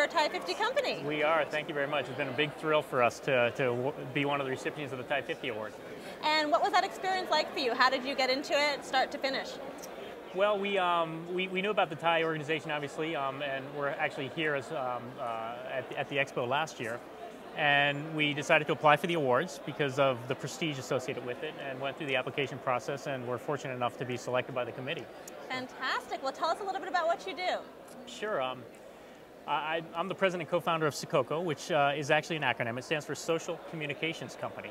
a TiE 50 company. We are. Thank you very much. It's been a big thrill for us to be one of the recipients of the TiE 50 Award. And what was that experience like for you? How did you get into it, start to finish? Well, we knew about the TiE organization, obviously, and we're actually here as, at the expo last year. And we decided to apply for the awards because of the prestige associated with it, and went through the application process, and were fortunate enough to be selected by the committee. Fantastic. Well, tell us a little bit about what you do. Sure. I'm the president and co-founder of Sococo, which is actually an acronym. It stands for Social Communications Company.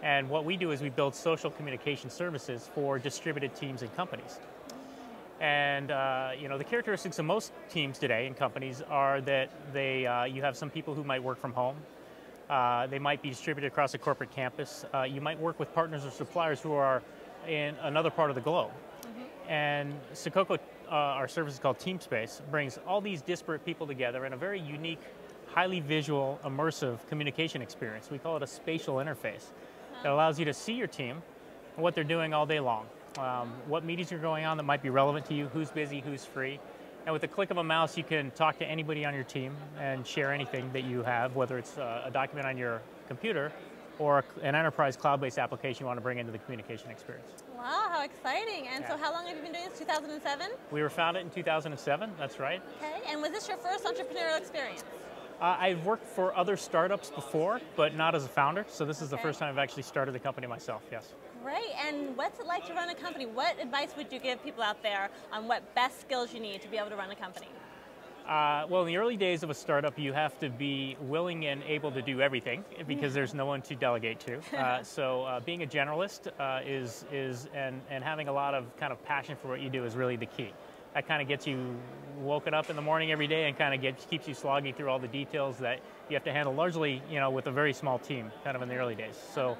And what we do is we build social communication services for distributed teams and companies. And the characteristics of most teams today and companies are that you have some people who might work from home. They might be distributed across a corporate campus. You might work with partners or suppliers who are in another part of the globe. And Sococo, our service is called TeamSpace, brings all these disparate people together in a very unique, highly visual, immersive communication experience. We call it a spatial interface that allows you to see your team and what they're doing all day long. What meetings are going on that might be relevant to you, who's busy, who's free. And with the click of a mouse, you can talk to anybody on your team and share anything that you have, whether it's a document on your computer or an enterprise cloud-based application you want to bring into the communication experience. Wow, how exciting. And so how long have you been doing this, 2007? We were founded in 2007, that's right. Okay, and was this your first entrepreneurial experience? I've worked for other startups before, but not as a founder, so this is the first time I've actually started a company myself, yes. Great, and what's it like to run a company? What advice would you give people out there on what best skills you need to be able to run a company? Well, in the early days of a startup, you have to be willing and able to do everything because there's no one to delegate to. So being a generalist and having a lot of kind of passion for what you do is really the key. That kind of gets you woken up in the morning every day and kind of keeps you slogging through all the details that you have to handle largely, with a very small team, kind of in the early days. So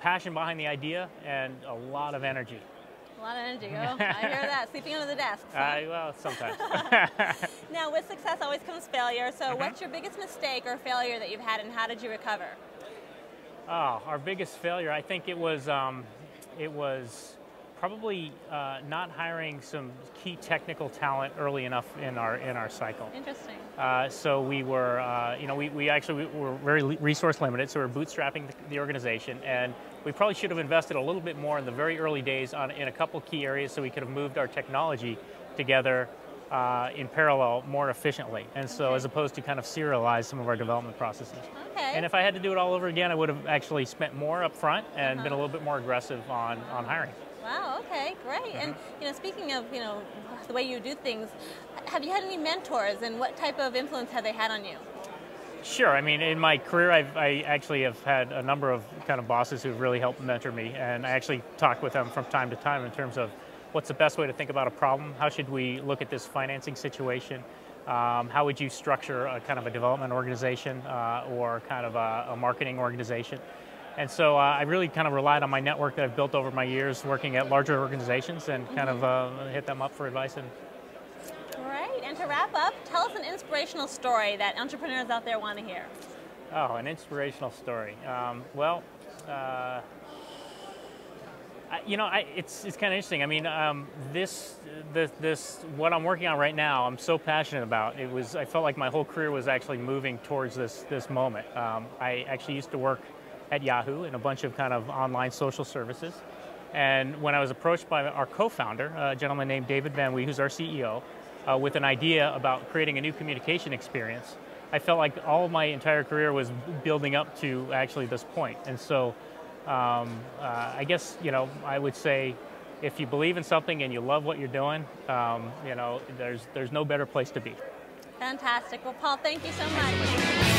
passion behind the idea and a lot of energy. A lot of energy. Oh, I hear that. Sleeping under the desk. Well, sometimes. Now, with success always comes failure. So what's your biggest mistake or failure that you've had, and how did you recover? Oh, our biggest failure, I think it was probably not hiring some key technical talent early enough in our cycle. Interesting. So we were, we actually were very resource limited, so we were bootstrapping the organization, and we probably should have invested a little bit more in the very early days in a couple key areas so we could have moved our technology together in parallel more efficiently, and so as opposed to kind of serialize some of our development processes. Okay. And if I had to do it all over again, I would have actually spent more up front and been a little bit more aggressive on hiring. Wow, okay, great. And speaking of, the way you do things, have you had any mentors, and what type of influence have they had on you? Sure. I mean, in my career, I actually have had a number of kind of bosses who've really helped mentor me, and I actually talk with them from time to time in terms of what's the best way to think about a problem, how should we look at this financing situation, how would you structure a kind of a development organization or kind of a marketing organization. And so I really kind of relied on my network that I've built over my years working at larger organizations and kind of hit them up for advice. Great. And to wrap up, tell us an inspirational story that entrepreneurs out there want to hear. Oh, an inspirational story. It's kind of interesting. I mean, what I'm working on right now, I'm so passionate about. I felt like my whole career was actually moving towards this moment. I actually used to work at Yahoo in a bunch of kind of online social services. And when I was approached by our co-founder, a gentleman named David Van Wee, who's our CEO, with an idea about creating a new communication experience, I felt like all of my entire career was building up to actually this point. And so I guess, I would say if you believe in something and you love what you're doing, there's no better place to be. Fantastic. Well, Paul, thank you so much.